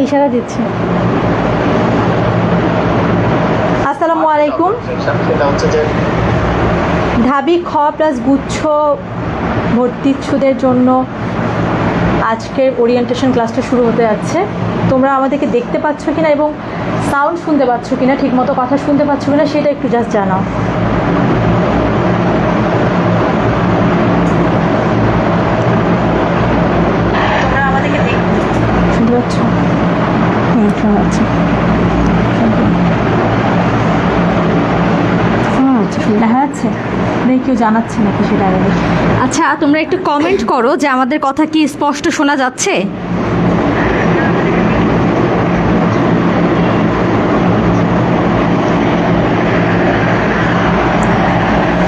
ইশারা দিচ্ছে। আসসালামু আলাইকুম। ঢাবি খ প্লাস গুচ্ছ ভর্তিচ্ছুদের জন্য আজকের ওরিয়েন্টেশন ক্লাসটা শুরু হতে যাচ্ছে। তোমরা আমাদেরকে দেখতে পাচ্ছ কিনা এবং সাউন্ড শুনতে পাচ্ছ কিনা, ঠিকমতো কথা শুনতে পাচ্ছ কিনা সেটা একটু জাস্ট জানাও। তোমরা আমাদেরকে শুনতে পাচ্ছ? শোনা যাচ্ছে। দেখা যাচ্ছে, কেউ জানাচ্ছে নাকি সেটা আগে। আচ্ছা, তোমরা একটু কমেন্ট করো যে আমাদের কথা কি স্পষ্ট শোনা যাচ্ছে।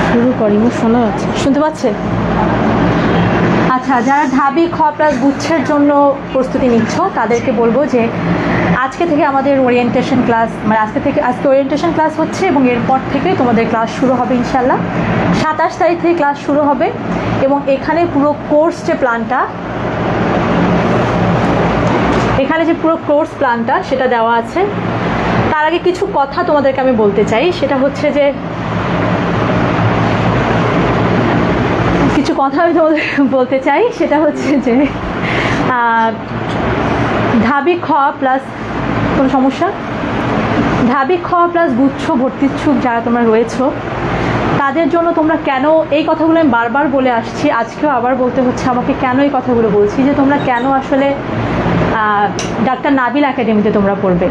শুরু করি, শোনা যাচ্ছে, শুনতে পাচ্ছে? আচ্ছা, যারা ঢাবি খ প্লাস গুচ্ছের জন্য প্রস্তুতি নিচ্ছ তাদেরকে বলবো যে আজকে থেকে আমাদের ওরিয়েন্টেশন ক্লাস, মানে আজকে ওরিয়েন্টেশন ক্লাস হচ্ছে এবং এরপর থেকে তোমাদের ক্লাস শুরু হবে ইনশাল্লাহ। 27 তারিখ থেকে ক্লাস শুরু হবে এবং এখানে পুরো কোর্স যে প্ল্যানটা, সেটা দেওয়া আছে। তার আগে কিছু কথা তোমাদেরকে আমি বলতে চাই, সেটা হচ্ছে যে আমি তোমাদের বলতে চাই সেটা হচ্ছে যে ঢাবি খ প্লাস কোনো সমস্যা, ঢাবি খ প্লাস গুচ্ছ ভর্তিচ্ছুক যারা তোমরা রয়েছো তাদের জন্য তোমরা কেন এই কথাগুলো আমি বারবার বলে আসছি, আজকেও আবার বলতে হচ্ছে আমাকে, কেন এই কথাগুলো বলছি যে তোমরা কেন আসলে ডাক্তার নাবিল একাডেমিতে তোমরা পড়বে।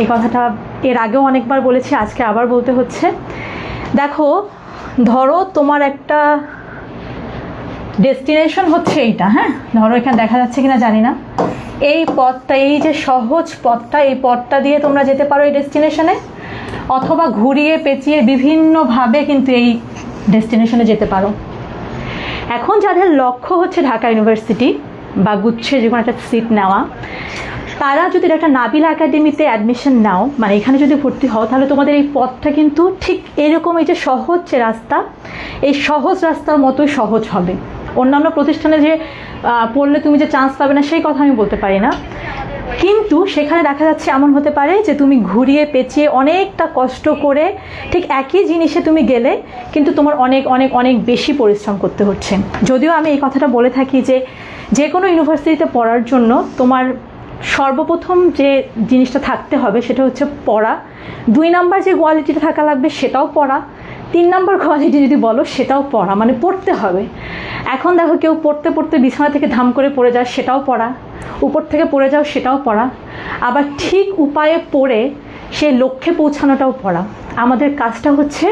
এই কথাটা এর আগেও অনেকবার বলেছি, আজকে আবার বলতে হচ্ছে। দেখো, ধরো তোমার একটা ডেস্টিনেশন হচ্ছে এইটা, হ্যাঁ, ধরো এখানে দেখা যাচ্ছে কিনা জানি না, এই পথটা, এই যে সহজ পথটা, এই পথটা দিয়ে তোমরা যেতে পারো এই ডেস্টিনেশনে, অথবা ঘুরিয়ে পেঁচিয়ে বিভিন্নভাবে কিন্তু এই ডেস্টিনেশনে যেতে পারো। এখন যাদের লক্ষ্য হচ্ছে ঢাকা ইউনিভার্সিটি বা গুচ্ছে যে কোনো একটা সিট নেওয়া, তারা যদি একটা নাবিল একাডেমিতে অ্যাডমিশন নাও, মানে এখানে যদি ভর্তি হও, তাহলে তোমাদের এই পথটা কিন্তু ঠিক এরকম, এই যে সহজ যে রাস্তা, এই সহজ রাস্তার মতোই সহজ হবে। অন্যান্য প্রতিষ্ঠানে যে পড়লে তুমি যে চান্স পাবে না সেই কথা আমি বলতে পারি না, কিন্তু সেখানে দেখা যাচ্ছে এমন হতে পারে যে তুমি ঘুরিয়ে পেঁচিয়ে অনেকটা কষ্ট করে ঠিক একই জিনিসে তুমি গেলে কিন্তু তোমার অনেক অনেক অনেক বেশি পরিশ্রম করতে হচ্ছে। যদিও আমি এই কথাটা বলে থাকি যে কোনো ইউনিভার্সিটিতে পড়ার জন্য তোমার সর্বপ্রথম যে জিনিসটা থাকতে হবে সেটা হচ্ছে পড়া। 2 নাম্বার যে কোয়ালিটিটা থাকা লাগবে সেটাও পড়া। 3 নাম্বার কোয়ালিটি যদি বলো সেটাও পড়া, মানে পড়তে হবে। এখন দেখো, কেউ পড়তে পড়তে বিছানা থেকে ধাম করে পড়ে যায়, সেটাও পড়া। উপর থেকে পড়ে যাও, সেটাও পড়া। আবার ঠিক উপায়ে পড়ে সেই লক্ষ্যে পৌঁছানোটাও পড়া। আমাদের কাজটা হচ্ছে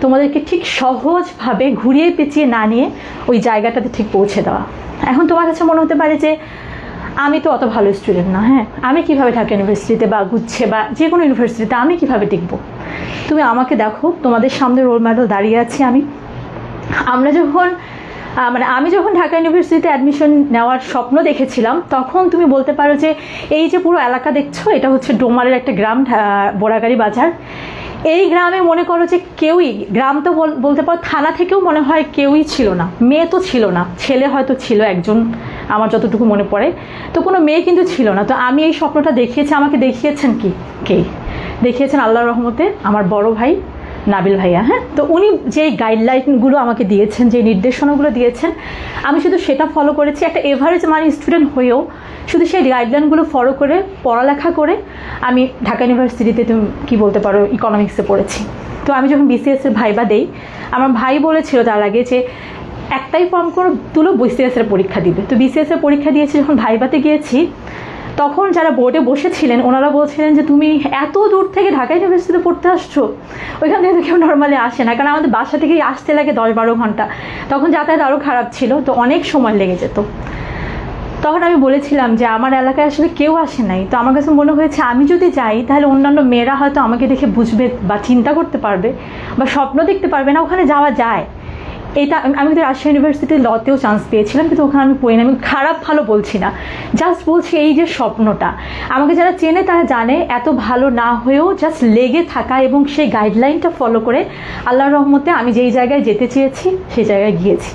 তোমাদেরকে ঠিক সহজভাবে ঘুরিয়ে পেঁচিয়ে না নিয়ে ওই জায়গাটাতে ঠিক পৌঁছে দেওয়া। এখন তোমার কাছে মনে হতে পারে যে আমি তো অত ভালো স্টুডেন্ট না, হ্যাঁ, আমি কিভাবে ঢাকা ইউনিভার্সিটিতে বা গুচ্ছে বা যে কোনো ইউনিভার্সিটিতে আমি কিভাবে টিকবো? তুমি আমাকে দেখো, তোমাদের সামনে রোল মডেল দাঁড়িয়ে আছি আমি। আমি যখন ঢাকা ইউনিভার্সিটিতে অ্যাডমিশন নেওয়ার স্বপ্ন দেখেছিলাম, তখন তুমি বলতে পারো যে এই যে পুরো এলাকা দেখছো, এটা হচ্ছে ডোমারের একটা গ্রাম, বোরাগাড়ি বাজার। এই গ্রামে মনে করো যে কেউই, গ্রাম তো বলতে পারো থানা থেকেও মনে হয় কেউই ছিল না, মেয়ে তো ছিল না, ছেলে হয়তো ছিল একজন আমার যতটুকু মনে পড়ে, তো কোনো মেয়ে কিন্তু ছিল না। তো আমি এই স্বপ্নটা দেখিয়েছি, আমাকে দেখিয়েছেন কে দেখিয়েছেন আল্লাহর রহমতে আমার বড় ভাই নাবিল ভাইয়া, হ্যাঁ। তো উনি যে গাইডলাইনগুলো আমাকে দিয়েছেন, যে নির্দেশনাগুলো দিয়েছেন, আমি শুধু সেটা ফলো করেছি। একটা এভারেজ মানি স্টুডেন্ট হয়েও শুধু সেই গাইডলাইনগুলো ফলো করে পড়ালেখা করে আমি ঢাকা ইউনিভার্সিটিতে, তুমি কী বলতে পারো, ইকোনমিক্সে পড়েছি। তো আমি যখন বিসিএসের ভাইবা দেই, আমার ভাই বলেছিল তার আগে যে একটাই ফর্ম করে তুলো, বিসিএসের পরীক্ষা দিবে। তো বিসিএসের পরীক্ষা দিয়েছি, যখন ভাইবাতে গিয়েছি তখন যারা বোর্ডে বসেছিলেন ওনারা বলছিলেন যে তুমি এত দূর থেকে ঢাকা ইউনিভার্সিটিতে পড়তে আসছো, ওইখান থেকে তো কেউ নর্মালি আসে না, কারণ আমাদের বাসা থেকেই আসতে লাগে 10-12 ঘন্টা। তখন যাতায়াত আরও খারাপ ছিল, তো অনেক সময় লেগে যেত। তখন আমি বলেছিলাম যে আমার এলাকায় আসলে কেউ আসে নাই, তো আমার কাছে মনে হয়েছে আমি যদি যাই তাহলে অন্যান্য মেয়েরা হয়তো আমাকে দেখে বুঝবে বা চিন্তা করতে পারবে বা স্বপ্ন দেখতে পারবে না, ওখানে যাওয়া যায়। এটা আমি কিন্তু রাজশাহী ইউনিভার্সিটির লতেও চান্স পেয়েছিলাম, কিন্তু ওখানে আমি পড়িনি। আমি খারাপ ভালো বলছি না, জাস্ট বলছি এই যে স্বপ্নটা, আমাকে যারা চেনে তারা জানে এত ভালো না হয়েও জাস্ট লেগে থাকা এবং সেই গাইডলাইনটা ফলো করে আল্লাহর রহমতে আমি যেই জায়গায় যেতে চেয়েছি সেই জায়গায় গিয়েছি।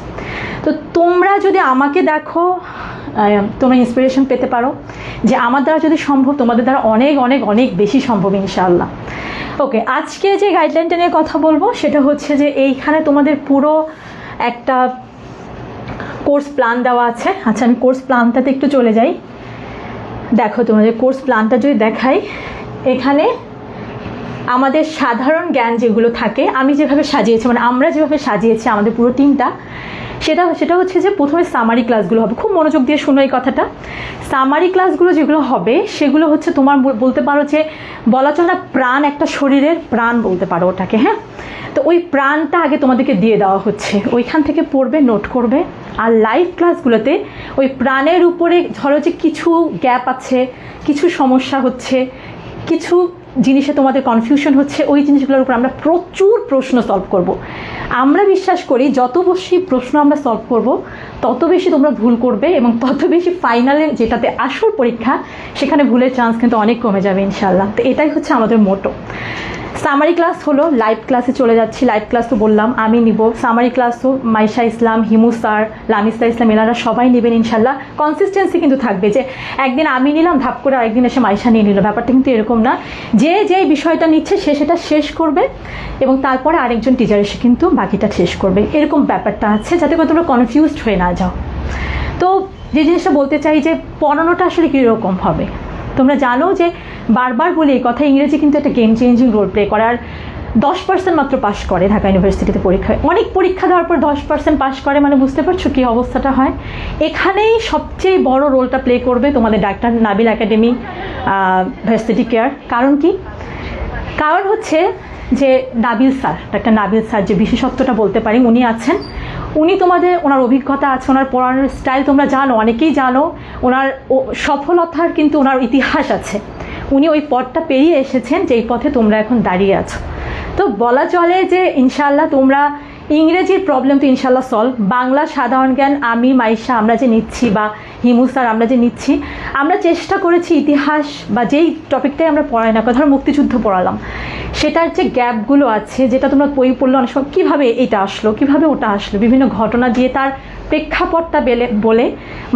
তো তোমরা যদি আমাকে দেখো, তোমরা ইন্সপিরেশন পেতে পারো যে আমার দ্বারা যদি সম্ভব তোমাদের দ্বারা অনেক অনেক অনেক বেশি সম্ভব ইনশাআল্লাহ। ওকে, আজকে যে গাইডলাইনটা নিয়ে কথা বলবো সেটা হচ্ছে যে এইখানে তোমাদের পুরো একটা কোর্স প্ল্যান দেওয়া আছে। আচ্ছা, আমি কোর্স প্ল্যানটাতে একটু চলে যাই। দেখো, তোমাদের কোর্স প্ল্যানটা যদি দেখাই, এখানে আমাদের সাধারণ জ্ঞান যেগুলো থাকে, আমি যেভাবে সাজিয়েছি, মানে আমরা যেভাবে সাজিয়েছি আমাদের পুরো টিমটা, সেটা হচ্ছে যে প্রথমে সামারি ক্লাসগুলো হবে। খুব মনোযোগ দিয়ে শোনো এই কথাটা। সামারি ক্লাসগুলো যেগুলো হবে সেগুলো হচ্ছে তোমার বলতে পারো যে বলা চলে না, প্রাণ, একটা শরীরের প্রাণ বলতে পারো ওটাকে। হ্যাঁ, তো ওই প্রাণটা আগে তোমাদেরকে দিয়ে দেওয়া হচ্ছে, ওইখান থেকে পড়বে, নোট করবে। আর লাইভ ক্লাসগুলোতে ওই প্রাণের উপরে ধরো যে কিছু গ্যাপ আছে, কিছু সমস্যা হচ্ছে, কিছু জিনিসে তোমাদের কনফিউশন হচ্ছে, ওই জিনিসগুলোর উপর আমরা প্রচুর প্রশ্ন সলভ করব। আমরা বিশ্বাস করি যত বেশি প্রশ্ন আমরা সলভ করব তত বেশি তোমরা ভুল করবে, এবং তত বেশি ফাইনালে যেটাতে আসল পরীক্ষা সেখানে ভুলের চান্স কিন্তু অনেক কমে যাবে ইনশাআল্লাহ। তো এটাই হচ্ছে আমাদের মোটো। সামারি ক্লাস হলো, লাইভ ক্লাসে চলে যাচ্ছি। লাইভ ক্লাস তো বললাম আমি নিব। সামারি ক্লাসও মাইশা ইসলাম, হিমু স্যার, লামিসা ইসলাম, এনারা সবাই নেবেন ইনশাল্লাহ। কনসিস্টেন্সি কিন্তু থাকবে, যে একদিন আমি নিলাম ধাপ করে আরেকদিন এসে মাইশা নিয়ে নিল, ব্যাপারটা কিন্তু এরকম না। যে যে বিষয়টা নিচ্ছে সে সেটা শেষ করবে এবং তারপরে আরেকজন টিচার এসে কিন্তু বাকিটা শেষ করবে, এরকম ব্যাপারটা আছে, যাতে করে তোমরা কনফিউজড হয়ে না যাও। তো যে জিনিসটা বলতে চাই যে পড়ানোটা আসলে কীরকম হবে, তোমরা জানো যে বারবার বলি এই কথা, ইংরেজি কিন্তু একটা গেম চেঞ্জিং রোল প্লে করে। আর 10% মাত্র পাস করে ঢাকা ইউনিভার্সিটিতে পরীক্ষায়। অনেক পরীক্ষা দেওয়ার পর 10% পাস করে, মানে বুঝতে পারছো কী অবস্থাটা হয়। এখানেই সবচেয়ে বড় রোলটা প্লে করবে তোমাদের doctor Nabil academy varsity care. কারণ কি? কারণ হচ্ছে যে Nabil sir, doctor Nabil sir, যে বিশেষত্বটা বলতে পারি উনি আছেন। উনি তোমাদের, ওনার অভিজ্ঞতা আছে, ওনার পড়ানোর স্টাইল তোমরা জানো, অনেকেই জানো। ওনার সফলতার কিন্তু ওনার ইতিহাস আছে। উনি ওই পথটা পেরিয়ে এসেছেন যেই পথে তোমরা এখন দাঁড়িয়ে আছো। তো বলা চলে যে ইনশাআল্লাহ তোমরা ইংরেজির প্রবলেম তো ইনশাআল্লাহ সলভ, বাংলা সাধারণ জ্ঞান আমি মাইশা আমরা যে নিচ্ছি, বা হিমু স্যার আমরা যে নিচ্ছি, আমরা চেষ্টা করেছি ইতিহাস বা যেই টপিকটাই আমরা পড়াই না, ধরো মুক্তিযুদ্ধ পড়ালাম, সেটার যে গ্যাপগুলো আছে, যেটা তোমরা বই পড়লে অনেক সময় কীভাবে এটা আসলো, কীভাবে ওটা আসলো, বিভিন্ন ঘটনা দিয়ে তার প্রেক্ষাপটটা বলে,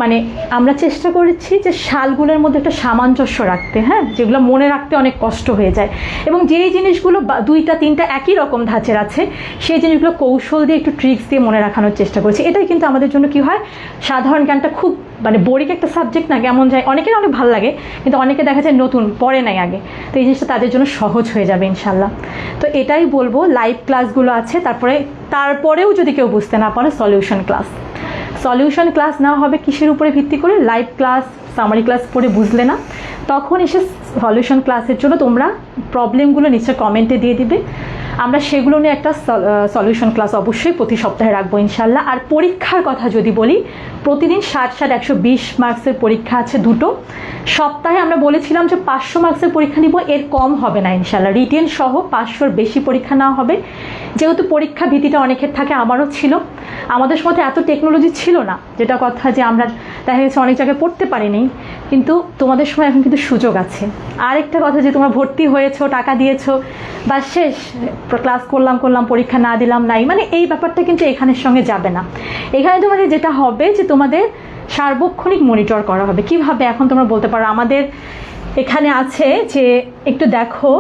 মানে আমরা চেষ্টা করেছি যে সালগুলোর মধ্যে একটা সামঞ্জস্য রাখতে, হ্যাঁ, যেগুলো মনে রাখতে অনেক কষ্ট হয়ে যায়, এবং যেই জিনিসগুলো 2টা 3টা একই রকম ধাঁচের আছে সেই জিনিসগুলো কৌশল দিয়ে একটু ট্রিক্স দিয়ে মনে রাখানোর চেষ্টা করেছি। এটাই কিন্তু আমাদের জন্য কি হয়, সাধারণ জ্ঞানটা খুব মানে বোরিং একটা সাবজেক্ট না, কেমন যায়, অনেকের অনেক ভালো লাগে, কিন্তু অনেকে দেখা যায় নতুন পড়ে নাই আগে, তো এই জিনিসটা তাদের জন্য সহজ হয়ে যাবে ইনশাল্লাহ। তো এটাই বলবো, লাইভ ক্লাসগুলো আছে, তারপরেও যদি কেউ বুঝতে না পারে সলিউশন ক্লাস না হবে কিসের উপরে ভিত্তি করে, লাইভ ক্লাস, সামারি ক্লাস পড়ে বুঝলে না, তখন এসে সলিউশন ক্লাসের জন্য তোমরা প্রবলেমগুলো নিচে কমেন্টে দিয়ে দিবে। আমরা সেগুলো নিয়ে একটা সলিউশন ক্লাস অবশ্যই প্রতি সপ্তাহে রাখবো ইনশাল্লাহ। আর পরীক্ষার কথা যদি বলি, প্রতিদিন 60 120 মার্কসের পরীক্ষা আছে 2টো। সপ্তাহে আমরা বলেছিলাম যে 500 মার্কসের পরীক্ষা নিব, এর কম হবে না ইনশাল্লাহ। রিটেন সহ 500-র বেশি পরীক্ষা নেওয়া হবে, যেহেতু পরীক্ষা ভীতিটা অনেকের থাকে, আমারও ছিল। আমাদের সময় এত টেকনোলজি ছিল না, যেটা কথা যে আমরা দেখা গেছে অনেক জায়গায় পড়তে পারিনি, কিন্তু তোমাদের সময় এখন কিন্তু সুযোগ আছে। আরেকটা কথা, যে তোমরা ভর্তি হয়েছো, টাকা দিয়েছো, বা শেষ ক্লাস করলাম পরীক্ষা না দিলাম নাই, মানে এই ব্যাপারটা কিন্তু এখানের সঙ্গে যাবে না। এখানে তোমাদের যেটা হবে যে তোমাদের সার্বক্ষণিক মনিটর করা হবে। কিভাবে? এখন তোমরা বলতে পারো আমাদের এখানে আছে, যে একটু দেখো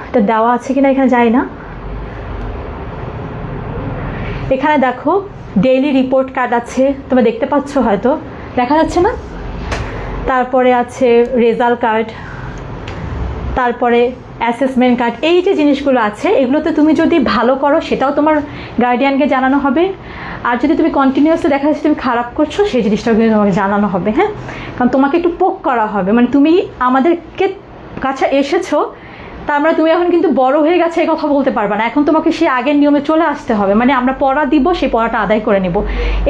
এটা দেওয়া আছে কিনা, এখানে যায় না, এখানে দেখো ডেইলি রিপোর্ট কার্ড আছে, তোমরা দেখতে পাচ্ছ, হয়তো দেখা যাচ্ছে না। তারপরে আছে রেজাল্ট কার্ড, তারপরে অ্যাসেসমেন্ট কার্ড। এই যে জিনিসগুলো আছে, এগুলোতে তুমি যদি ভালো করো সেটাও তোমার গার্ডিয়ানকে জানানো হবে, আর যদি তুমি কন্টিনিউয়াসলি দেখা যাচ্ছে তুমি খারাপ করছো, সেই জিনিসটাও কিন্তু তোমাকে জানানো হবে। হ্যাঁ, কারণ তোমাকে একটু পোক করা হবে, মানে তুমি আমাদেরকে কাছে এসেছো, তার মানে তুমি এখন কিন্তু বড় হয়ে গেছে এই কথা বলতে পারবে না, এখন তোমাকে সেই আগের নিয়মে চলে আসতে হবে। মানে আমরা পড়া দিব, সেই পড়াটা আদায় করে নেব।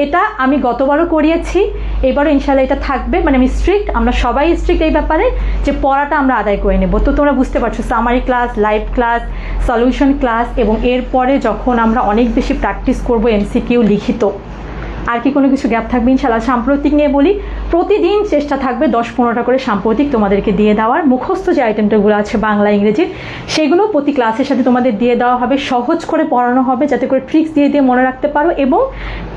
এটা আমি গতবারও করিয়েছি, এবারও ইনশাল্লাহ এটা থাকবে। মানে আমি স্ট্রিক্ট, আমরা সবাই স্ট্রিক্ট এই ব্যাপারে, যে পড়াটা আমরা আদায় করে নেব। তো তোমরা বুঝতে পারছো, summary class, live class, solution class, এবং এরপরে যখন আমরা অনেক বেশি প্র্যাকটিস করবো MCQ লিখিত, আর কি কোনো কিছু গ্যাপ থাকবে? ইনশাআল্লাহ সাম্প্রতিক নিয়ে বলি, প্রতিদিন চেষ্টা থাকবে 10-15টা করে সাম্প্রতিক তোমাদেরকে দিয়ে দেওয়ার। মুখস্থ যে আইটেমটাগুলো আছে বাংলা ইংরেজির, সেগুলো প্রতি ক্লাসের সাথে তোমাদের দিয়ে দেওয়া হবে, সহজ করে পড়ানো হবে যাতে করে ট্রিক্স দিয়ে দিয়ে মনে রাখতে পারো, এবং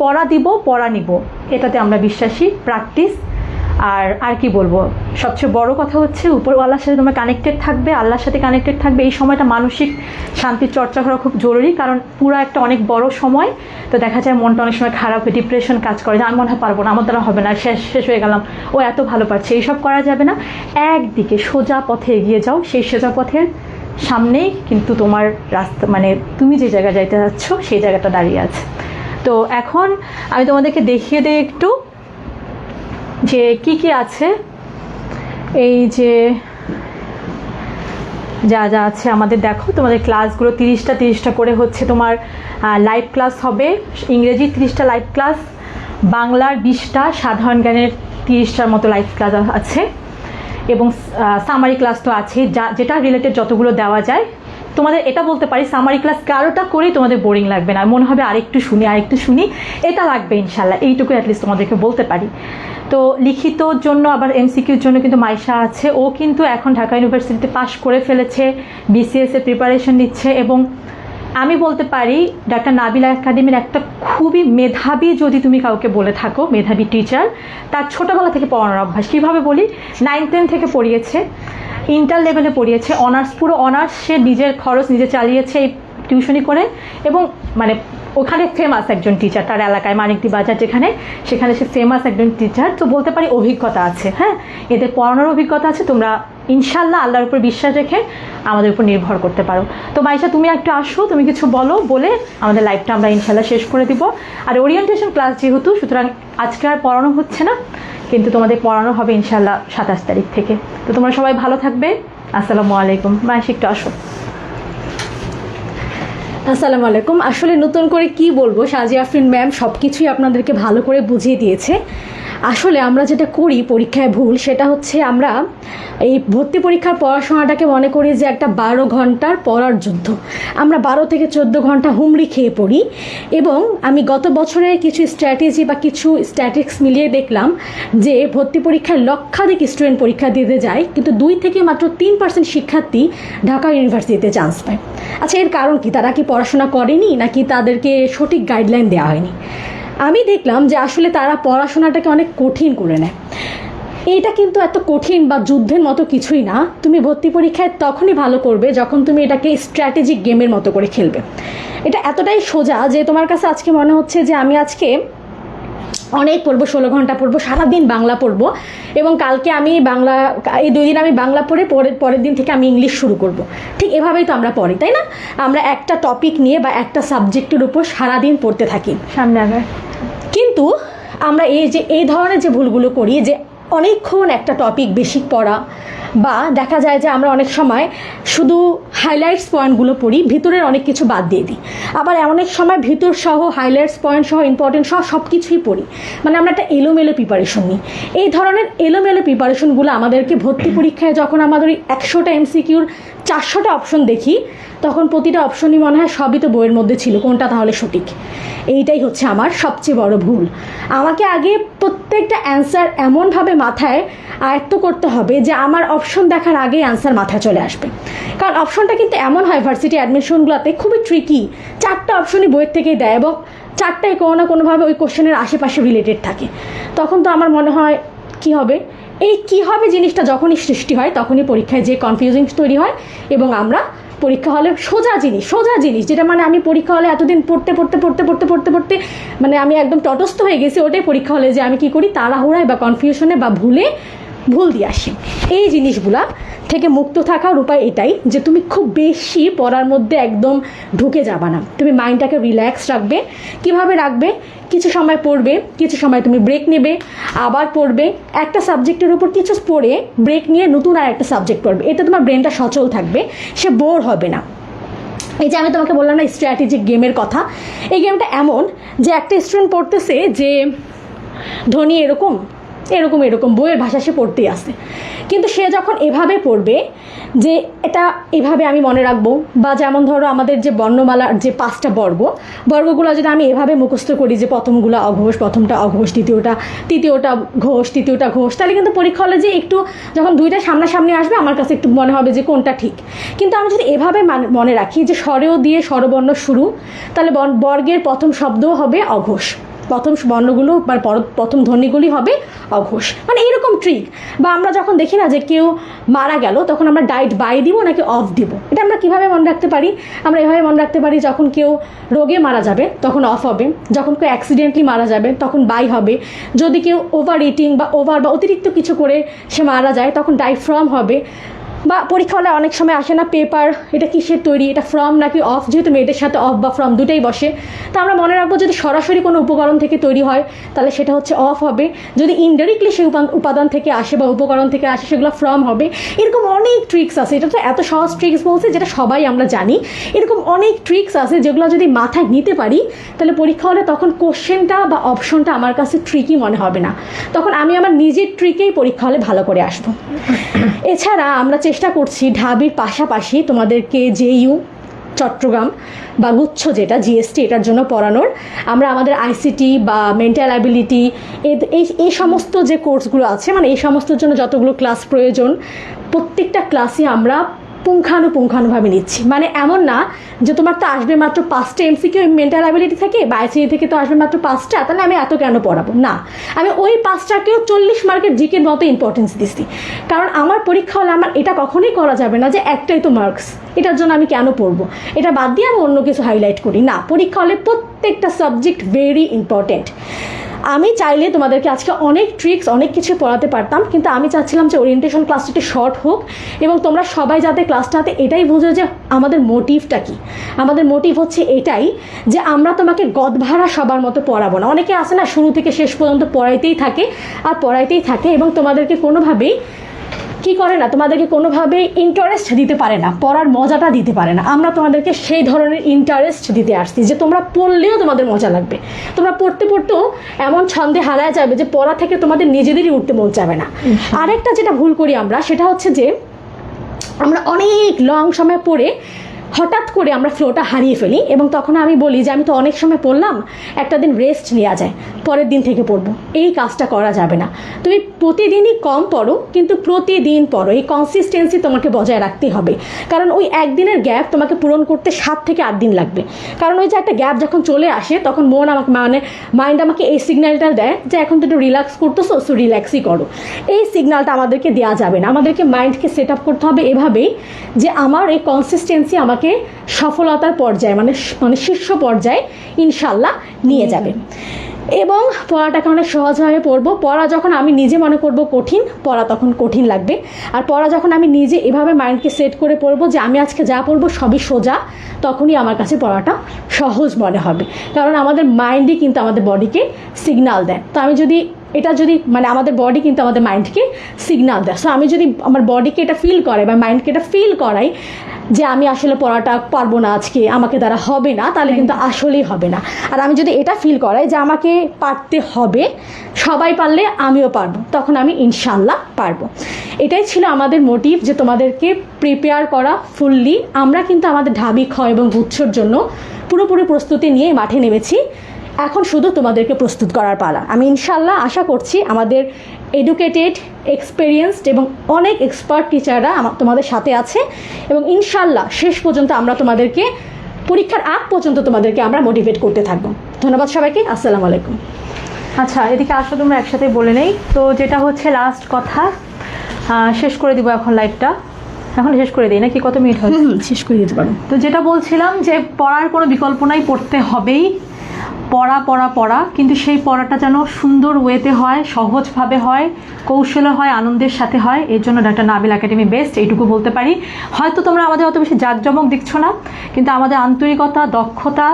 পড়া দিব পড়া নিব, এটাতে আমরা বিশ্বাসী। প্র্যাকটিস আর কি বলবো, সবচেয়ে বড় কথা হচ্ছে উপরওয়ালার সাথে তোমরা কানেক্টেড থাকবে, আল্লাহর সাথে কানেক্টেড থাকবে। এই সময়টা মানসিক শান্তির চর্চা করা খুব জরুরি, কারণ পুরো একটা অনেক বড় সময়। তো দেখা যায় মনটা অনেক সময় খারাপ হয়ে ডিপ্রেশন কাজ করে, যে আমি মনে হয় পারবো না, আমার দ্বারা হবে না, শেষ হয়ে গেলাম, ও এত ভালো পারছে, এইসব করা যাবে না। একদিকে সোজা পথে এগিয়ে যাও, সেই সোজা পথের সামনেই কিন্তু তোমার রাস্তা, মানে তুমি যে জায়গায় যাইতে যাচ্ছ সেই জায়গাটা দাঁড়িয়ে আছে। তো এখন আমি তোমাদেরকে দেখিয়ে দিই একটু যে কি কি আছে। এই যে যা যা আছে আমাদের, দেখো তোমাদের ক্লাসগুলো 30টা করে হচ্ছে তোমার লাইভ ক্লাস হবে। ইংরেজি 30টা লাইভ ক্লাস, বাংলার 20টা, সাধারণ জ্ঞানের 30টার মতো লাইভ ক্লাস আছে, এবং সামারি ক্লাস তো আছে, যেটা রিলেটেড যতগুলো দেওয়া যায়। তোমাদের এটা বলতে পারি, সামারি ক্লাস 11টা করেই তোমাদের বোরিং লাগবে না, মনে হবে আরেকটু শুনি, এটা লাগবে ইনশাল্লাহ, এইটুকু অ্যাটলিস্ট তোমাদেরকে বলতে পারি। তো লিখিতর জন্য আবার এমসিকিউর জন্য কিন্তু মাইশা আছে, ও কিন্তু এখন ঢাকা ইউনিভার্সিটিতে পাশ করে ফেলেছে, BCS এর প্রিপারেশন নিচ্ছে, এবং আমি বলতে পারি ডাক্তার নাবিলা একাডেমির একটা খুবই মেধাবী, যদি তুমি কাউকে বলে থাকো মেধাবী টিচার, তার ছোটোবেলা থেকে পড়ানোর অভ্যাস। কীভাবে বলি, 9-10 থেকে পড়িয়েছে, ইন্টার লেভেলে পড়িয়েছে, অনার্স, পুরো অনার্স সে নিজের খরচ নিজে চালিয়েছে এই টিউশনি করে, এবং মানে ওখানে ফেমাস একজন টিচার, তার এলাকায় মানিকদি বাজার যেখানে, সেখানে সে ফেমাস একজন টিচার। তো বলতে পারি অভিজ্ঞতা আছে, হ্যাঁ, এদের পড়ানোর অভিজ্ঞতা আছে। তোমরা ইনশাল্লাহ আল্লাহর উপর বিশ্বাস রেখে আমাদের উপর নির্ভর করতে পারো। তো মাইশা তুমি একটু আসো, তুমি কিছু বলো, বলে আমাদের লাইভটা আমরা ইনশাল্লাহ শেষ করে দিব। আর ওরিয়েন্টেশন ক্লাস যেহেতু, সুতরাং আজকে আর পড়ানো হচ্ছে না, কিন্তু তোমাদের পড়ানো হবে ইনশাল্লাহ 27 তারিখ থেকে। তো তোমরা সবাই ভালো থাকবে। আসসালামু আলাইকুম। মাইশা একটু আসো। আসসালামু আলাইকুম। আসলে নতুন করে কি বলবো, সাজিয়া আফরিন ম্যাম সব কিছুই আপনাদেরকে ভালো করে বুঝিয়ে দিয়েছে। আসলে আমরা যেটা করি পরীক্ষায় ভুল, সেটা হচ্ছে আমরা এই ভর্তি পরীক্ষার পড়াশোনাটাকে মনে করি যে একটা 12 ঘন্টার পড়ার যুদ্ধ। আমরা 12 থেকে 14 ঘন্টা হুমড়ি খেয়ে পড়ি, এবং আমি গত বছরের কিছু স্ট্র্যাটেজি বা কিছু স্ট্যাটিক্স মিলিয়ে দেখলাম যে ভর্তি পরীক্ষায় লক্ষাধিক স্টুডেন্ট পরীক্ষা দিতে যায়, কিন্তু 2 থেকে মাত্র 3% শিক্ষার্থী ঢাকা ইউনিভার্সিটিতে চান্স পায়। আচ্ছা, এর কারণ কি? তারা কি পড়াশোনা করেনি, নাকি তাদেরকে সঠিক গাইডলাইন দেওয়া হয়নি? আমি দেখলাম যে আসলে তারা পড়াশোনাটাকে অনেক কঠিন করে নেয়। এইটা কিন্তু এত কঠিন বা যুদ্ধের মতো কিছুই না। তুমি ভর্তি পরীক্ষায় তখনই ভালো করবে যখন তুমি এটাকে স্ট্র্যাটেজিক গেমের মতো করে খেলবে। এটা এতটাই সোজা যে তোমার কাছে আজকে মনে হচ্ছে যে আমি আজকে অনেক পড়বো, 16 ঘন্টা পড়বো, সারাদিন বাংলা পড়বো, এবং কালকে আমি বাংলা, এই 2 দিন আমি বাংলা পড়ে পরের দিন থেকে আমি ইংলিশ শুরু করব। ঠিক এভাবেই তো আমরা পড়ি, তাই না? আমরা একটা টপিক নিয়ে বা একটা সাবজেক্টের উপর সারাদিন পড়তে থাকি সামনে আগে। কিন্তু আমরা এই ধরনের যে ভুলগুলো করি, যে অনেকক্ষণ একটা টপিক বেশি পড়া, বা দেখা যায় যে আমরা অনেক সময় শুধু হাইলাইটস পয়েন্টগুলো পড়ি, ভিতরের অনেক কিছু বাদ দিয়ে দিই। আবার অনেক সময় ভিতর সহ হাইলাইটস পয়েন্ট সহ ইম্পর্টেন্ট সব কিছুই পড়ি, মানে আমরা একটা এলোমেলো প্রিপারেশন নিই। এই ধরনের এলোমেলো প্রিপারেশনগুলো আমাদেরকে ভর্তি পরীক্ষায় যখন আমাদের 100টা MCQর 400টা অপশন দেখি, তখন প্রতিটা অপশনই মনে হয় সবই তো বইয়ের মধ্যে ছিল, কোনটা তাহলে সঠিক? এইটাই হচ্ছে আমার সবচেয়ে বড় ভুল। আমাকে আগে প্রত্যেকটা অ্যান্সার এমনভাবে মাথায় আয়ত্ত করতে হবে যে আমার অপশন দেখার আগেই অ্যান্সার মাথায় চলে আসবে। কারণ অপশনটা কিন্তু এমন হয় ভার্সিটি অ্যাডমিশনগুলোতে খুবই ট্রিকি, 4টা অপশনই বইয়ের থেকেই দেয়, এবং 4টাই কোনো না কোনোভাবে ওই কোশ্চেনের আশেপাশে রিলেটেড থাকে। তখন তো আমার মনে হয় কি হবে, এই কি হবে জিনিসটা যখনই সৃষ্টি হয়, তখনই পরীক্ষায় যে কনফিউজিং তৈরি হয়, এবং আমরা পরীক্ষা হলে সোজা জিনিস যেটা মানে আমি পরীক্ষা হলে এতদিন পড়তে মানে আমি একদম তটস্থ হয়ে গেছি, ওটাই পরীক্ষা হলে যে আমি কি করি, তাড়াহুড়ায় বা কনফিউশনে বা ভুল দিয়ে আসি। এই জিনিসগুলা থেকে মুক্ত থাকার উপায় এটাই যে তুমি খুব বেশি পড়ার মধ্যে একদম ঢুকে যাবা না। তুমি মাইন্ডটাকে রিল্যাক্স রাখবে। কিভাবে রাখবে? কিছু সময় পড়বে, কিছু সময় তুমি ব্রেক নেবে, আবার পড়বে। একটা সাবজেক্টের উপর কিছু পড়ে ব্রেক নিয়ে নতুন আর একটা সাবজেক্ট পড়বে। এতে তোমার ব্রেনটা সচল থাকবে, সে বোর হবে না। এই যে আমি তোমাকে বললাম না স্ট্র্যাটেজিক গেমের কথা, এই গেমটা এমন যে একটা স্টুডেন্ট পড়তেছে যে ধনী এরকম বইয়ের ভাষা সে পড়তেই আসে, কিন্তু সে যখন এভাবে পড়বে যে এটা এভাবে আমি মনে রাখবো। বা যেমন ধরো আমাদের যে বর্ণমালার যে 5টা বর্গগুলো যদি আমি এভাবে মুখস্থ করি যে প্রথমগুলো অঘোষ, প্রথমটা অঘোষ, তৃতীয়টা ঘোষ, তৃতীয়টা ঘোষ, তাহলে কিন্তু পরীক্ষা হলে যে একটু যখন দুইটা সামনাসামনি আসবে আমার কাছে একটু মনে হবে যে কোনটা ঠিক। কিন্তু আমি যদি এভাবে মনে রাখি যে স্বরেও দিয়ে স্বরবর্ণ শুরু, তাহলে বর্গের প্রথম শব্দও হবে অঘোষ, প্রথম বর্ণগুলো বা প্রথম ধ্বনিগুলি হবে অঘোষ, মানে এরকম ট্রিক। বা আমরা যখন দেখি না যে কেউ মারা গেল তখন আমরা ডাইট বাই দিব নাকি অফ দিব, এটা আমরা কিভাবে মনে রাখতে পারি? আমরা এভাবে মনে রাখতে পারি, যখন কেউ রোগে মারা যাবে তখন অফ হবে, যখন কেউ অ্যাক্সিডেন্টলি মারা যাবে তখন বাই হবে, যদি কেউ ওভার ইটিং বা অতিরিক্ত কিছু করে সে মারা যায় তখন ডাই ফ্রম হবে। বা পরীক্ষা হলে অনেক সময় আসে না পেপার, এটা কিসের তৈরি, এটা ফ্রম নাকি অফ, যেহেতু মেয়েদের সাথে অফ বা ফ্রম দুটাই বসে, তা আমরা মনে রাখবো যদি সরাসরি কোনো উপকরণ থেকে তৈরি হয় তাহলে সেটা হচ্ছে অফ হবে, যদি ইনডাইরেক্টলি সেই উপাদান থেকে আসে বা উপকরণ থেকে আসে সেগুলো ফ্রম হবে। এরকম অনেক ট্রিক্স আছে, এটা তো এত সহজ ট্রিক্স বলছে যেটা সবাই আমরা জানি। এরকম অনেক ট্রিক্স আছে যেগুলো যদি মাথায় নিতে পারি তাহলে পরীক্ষা হলে তখন কোশ্চেনটা বা অপশনটা আমার কাছে ট্রিকই মনে হবে না, তখন আমি আমার নিজের ট্রিকেই পরীক্ষা হলে ভালো করে আসবো। এছাড়া আমরা চেষ্টা করছি ঢাবির পাশাপাশি তোমাদেরকে জেইউ চট্টগ্রাম বা গুচ্ছ যেটা জিএসটি এটার জন্য পড়ানোর। আমরা আমাদের আইসিটি বা মেন্টাল অ্যাবিলিটি এই সমস্ত যে কোর্সগুলো আছে, মানে এই সমস্তর জন্য যতগুলো ক্লাস প্রয়োজন প্রত্যেকটা ক্লাসই আমরা পুঙ্খানুপুঙ্খানুভাবে নিচ্ছি। মানে এমন না যে তোমার তো আসবে মাত্র 5টা এমসিকিউ মেন্টাল অ্যাবিলিটি থেকে বা আইসিটি থেকে তো আসবে মাত্র 5টা, তাহলে আমি এত কেন পড়াবো না, আমি ওই 5টাকেও 40 মার্কের জিকের মতো ইম্পর্টেন্স দিচ্ছি। কারণ আমার পরীক্ষা হলে আমার এটা কখনোই করা যাবে না যে একটাই তো মার্কস, এটার জন্য আমি কেন পড়বো, এটা বাদ দিয়ে আমি অন্য কিছু হাইলাইট করি না। পরীক্ষা হলে প্রত্যেকটা সাবজেক্ট ভেরি ইম্পর্টেন্ট। আমি চাইলে তোমাদেরকে আজকে অনেক ট্রিক্স অনেক কিছু পড়াতে পারতাম, কিন্তু আমি চাচ্ছিলাম যে ওরিয়েন্টেশন ক্লাসটা একটু শর্ট হোক এবং তোমরা সবাই যাতে ক্লাসটাতে এটাই বুঝো যে আমাদের মোটিভটা কি। আমাদের মোটিভ হচ্ছে এটাই যে আমরা তোমাকে গদভাড়া সবার মতো পড়াবো না। অনেকে আসে না শুরু থেকে শেষ পর্যন্ত পড়াইতেই থাকে এবং তোমাদেরকে কোনোভাবেই কি করে না, তোমাদেরকে কোনোভাবেই ইন্টারেস্ট দিতে পারে না, পড়ার মজাটা দিতে পারে না। আমরা তোমাদেরকে সেই ধরনের ইন্টারেস্ট দিতে আসছি যে তোমরা পড়লেও তোমাদের মজা লাগবে, তোমরা পড়তেও এমন ছন্দে হারায় যাবে যে পড়া থেকে তোমাদের নিজেদেরই উঠতে মন যাবে না। আরেকটা যেটা ভুল করি আমরা সেটা হচ্ছে যে আমরা অনেক লং সময় পড়ে হঠাৎ করে আমরা ফ্লোটা হারিয়ে ফেলি এবং তখন আমি বলি যে আমি তো অনেক সময় পড়লাম, একটা দিন রেস্ট নেওয়া যায়, পরের দিন থেকে পড়বো। এই কাজটা করা যাবে না। তুমি প্রতিদিনই কম পড়ো কিন্তু প্রতিদিন পড়ো, এই কনসিস্টেন্সি তোমাকে বজায় রাখতে হবে। কারণ ওই একদিনের গ্যাপ তোমাকে পূরণ করতে 7 থেকে 8 দিন লাগবে। কারণ ওই যে একটা গ্যাপ যখন চলে আসে তখন মাইন্ড আমাকে এই সিগন্যালটা দেয় যে এখন তো একটু রিল্যাক্স করতেছো, সো রিল্যাক্সই করো। এই সিগন্যালটা আমাদেরকে দেওয়া যাবে না। আমাদেরকে মাইন্ডকে সেট আপ করতে হবে এভাবেই যে আমার এই কনসিস্টেন্সি আমাকে সফলতার পর্যায়ে মানে শীর্ষ পর্যায়ে ইনশাল্লাহ নিয়ে যাবে। এবং পড়াটাকে অনেক সহজভাবে পড়বো। পড়া যখন আমি নিজে মনে করবো কঠিন, পড়া তখন কঠিন লাগবে। আর পড়া যখন আমি নিজে এভাবে মাইন্ডকে সেট করে পড়বো যে আমি আজকে যা পড়বো সবই সোজা, তখনই আমার কাছে পড়াটা সহজ মনে হবে। কারণ আমাদের মাইন্ডই কিন্তু আমাদের বডিকে সিগন্যাল দেয়। তো আমি যদি মানে আমাদের বডি কিন্তু আমাদের মাইন্ডকে সিগন্যাল দেয়। সো আমি যদি আমার বডিকে এটা ফিল করাই বা মাইন্ডকে এটা ফিল করাই যে আমি আসলে পড়াটা পারবো না আজকে, আমাকে দ্বারা হবে না, তাহলে কিন্তু আসলেই হবে না। আর আমি যদি এটা ফিল করাই যে আমাকে পারতে হবে, সবাই পারলে আমিও পারবো, তখন আমি ইনশাল্লাহ পারবো। এটাই ছিল আমাদের মোটিভ, যে তোমাদেরকে প্রিপেয়ার করা ফুললি। আমরা কিন্তু আমাদের ঢাবি খ এবং গুচ্ছর জন্য পুরোপুরি প্রস্তুতি নিয়ে মাঠে নেমেছি। এখন শুধু তোমাদেরকে প্রস্তুত করার পালা। আমি ইনশাল্লাহ আশা করছি আমাদের এডুকেটেড, এক্সপেরিয়েন্সড এবং অনেক এক্সপার্ট টিচাররা তোমাদের সাথে আছে এবং ইনশাল্লাহ শেষ পর্যন্ত আমরা তোমাদেরকে পরীক্ষার আগ পর্যন্ত তোমাদেরকে আমরা মোটিভেট করতে থাকবো। ধন্যবাদ সবাইকে। আসসালামু আলাইকুম। আচ্ছা, এদিকে আসলে তোমরা একসাথে বলে নেই তো, যেটা হচ্ছে লাস্ট কথা, শেষ করে দিব এখন লাইভটা। এখন শেষ করে দিই নাকি? কত মিনিট হয়? শেষ করে দিতে পারো। তো যেটা বলছিলাম যে পড়ার কোনো বিকল্প নাই, পড়তে হবেই। পড়া কিন্তু সেই পড়াটা যেন সুন্দর ওয়েতে হয়, সহজভাবে হয়, কৌশলে হয়, আনন্দের সাথে হয়। এর জন্য ডাক্তার নাবিল একাডেমি বেস্ট, এইটুকু বলতে পারি। হয়তো তোমরা আমাদের অত বেশি জাঁকজমক দেখছো না, কিন্তু আমাদের আন্তরিকতা, দক্ষতা,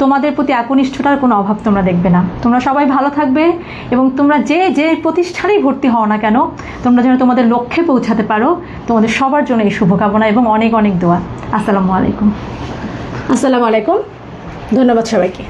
তোমাদের প্রতি একনিষ্ঠতার কোনো অভাব তোমরা দেখবে না। তোমরা সবাই ভালো থাকবে এবং তোমরা যে প্রতিষ্ঠানেই ভর্তি হও না কেন, তোমরা যেন তোমাদের লক্ষ্যে পৌঁছাতে পারো। তোমাদের সবার জন্য এই শুভকামনা এবং অনেক অনেক দোয়া। আসসালামু আলাইকুম। আসসালামু আলাইকুম। ধন্যবাদ সবাইকে।